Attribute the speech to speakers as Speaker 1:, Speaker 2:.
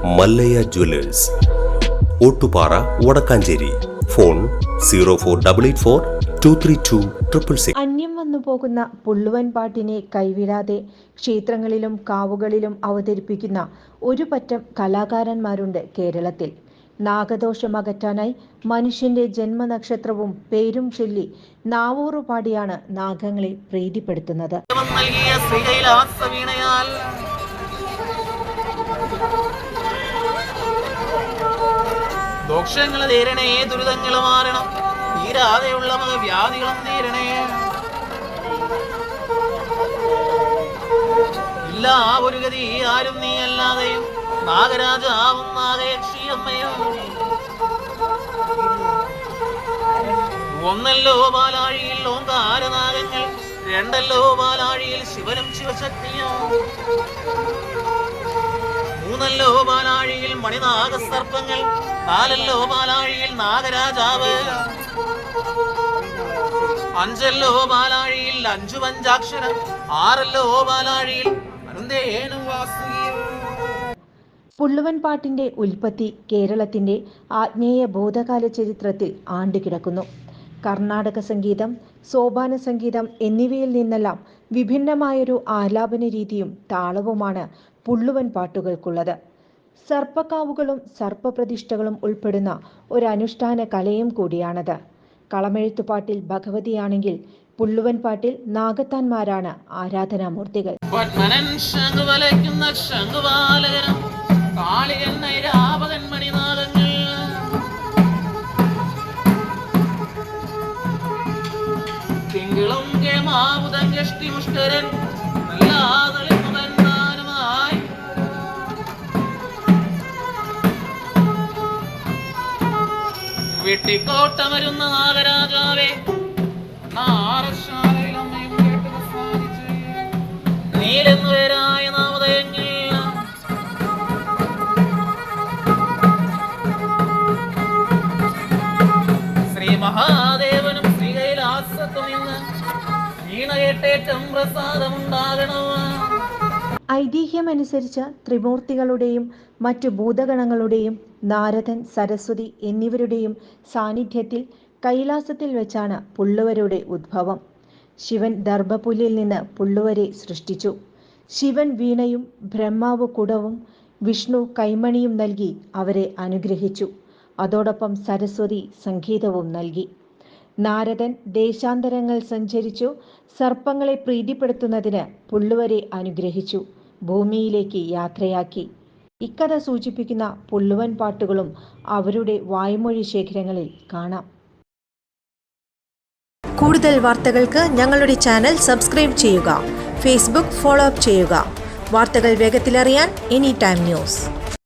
Speaker 1: Mallayya Jewellers, Ottupara, Vadakkanchery. Phone 04884232666.
Speaker 2: അന്യം വന്നു പോകുന്ന പുള്ളുവൻ പാട്ടിനെ കൈവിടാതെ ക്ഷേത്രങ്ങളിലും കാവുകളിലും അവതരിപ്പിക്കുന്ന ഒരു പറ്റം കലാകാരന്മാരുണ്ട് കേരളത്തിൽ. നാഗദോഷം അകറ്റാനായി മനുഷ്യന്റെ ജന്മനക്ഷത്രവും പേരും ചൊല്ലി നാവൂറു പാടിയാണ് നാഗങ്ങളെ പ്രീതിപ്പെടുത്തുന്നത്.
Speaker 3: ദോഷങ്ങൾ നേരണേ, ദുരിതങ്ങൾ മാറണം, തീരാതെയുള്ള വ്യാധികളും നേരണേ. ഇല്ല ഒരു ഗതി ആരും നീ അല്ലാതെയും, നാഗരാജാവും നാഗയക്ഷിയമ്മയും. ഒന്നല്ലോ പാലാഴിയിൽ ഓങ്കാരനാഗങ്ങൾ, രണ്ടല്ലോ പാലാഴിയിൽ ശിവനും ശിവശക്തിയും, മൂന്നല്ലോ പാലാഴിയിൽ മണിനാഗസർപ്പങ്ങൾ, നാലല്ലോ പാലാഴിയിൽ നാഗരാജാവ്, അഞ്ചല്ലോ പാലാഴിയിൽ 5 പഞ്ചാക്ഷരം, ആറല്ലോ പാലാഴിയിൽ അനന്തേനുവാസുകിയും.
Speaker 2: പുള്ളുവൻ പാട്ടിന്റെ ഉൽപ്പത്തി കേരളത്തിന്റെ ആഗ്നേയ ഭൂതകാല ചരിത്രത്തിൽ ആണ്ടുകിടക്കുന്നു. കർണാടക സംഗീതം, സോപാന സംഗീതം എന്നിവയിൽ നിന്നെല്ലാം വിഭിന്നമായൊരു ആലാപന രീതിയും താളവുമാണ് പുള്ളുവൻ പാട്ടുകൾക്കുള്ളത്. സർപ്പക്കാവുകളും സർപ്പപ്രതിഷ്ഠകളും ഉൾപ്പെടുന്ന ഒരു അനുഷ്ഠാന കലയും കൂടിയാണത്. കളമെഴുത്തുപാട്ടിൽ ഭഗവതിയാണെങ്കിൽ പുള്ളുവൻ പാട്ടിൽ നാഗത്താന്മാരാണ് ആരാധനാമൂർത്തികൾ.
Speaker 3: വെട്ടിക്കോട്ടമരുന്ന നാഗരാജാവേ, നീലെന്നുവരായ നാമധേയങ്ങൾ, ശ്രീ മഹാദേവനും ശ്രീകൈലാസത്തു നിന്ന് വീണകേട്ടേറ്റം പ്രസാദമുണ്ടാകണം.
Speaker 2: ഐതിഹ്യമനുസരിച്ച് ത്രിമൂർത്തികളുടെയും മറ്റു ഭൂതഗണങ്ങളുടെയും നാരദൻ, സരസ്വതി എന്നിവരുടെയും സാന്നിധ്യത്തിൽ കൈലാസത്തിൽ വെച്ചാണ് പുള്ളുവരുടെ ഉദ്ഭവം. ശിവൻ ദർഭപുല്ലിൽ നിന്ന് പുള്ളുവരെ സൃഷ്ടിച്ചു. ശിവൻ വീണയും ബ്രഹ്മാവ് കുടവും വിഷ്ണു കൈമണിയും നൽകി അവരെ അനുഗ്രഹിച്ചു. അതോടൊപ്പം സരസ്വതി സംഗീതവും നൽകി. നാരദൻ ദേശാന്തരങ്ങൾ സഞ്ചരിച്ചു സർപ്പങ്ങളെ പ്രീതിപ്പെടുത്തുന്നതിന് പുള്ളുവരെ അനുഗ്രഹിച്ചു ഭൂമിയിലേക്ക് യാത്രയാക്കി. ഇക്കഥ സൂചിപ്പിക്കുന്ന പുള്ളുവൻ പാട്ടുകളും അവരുടെ വായ്മൊഴി ശേഖരങ്ങളിൽ കാണാം.
Speaker 4: കൂടുതൽ വാർത്തകൾക്ക് ഞങ്ങളുടെ ചാനൽ സബ്സ്ക്രൈബ് ചെയ്യുക. ഫേസ്ബുക്ക് ഫോളോ അപ്പ് ചെയ്യുക. വാർത്തകൾ വേഗത്തിലറിയാൻ എനി ടൈം ന്യൂസ്.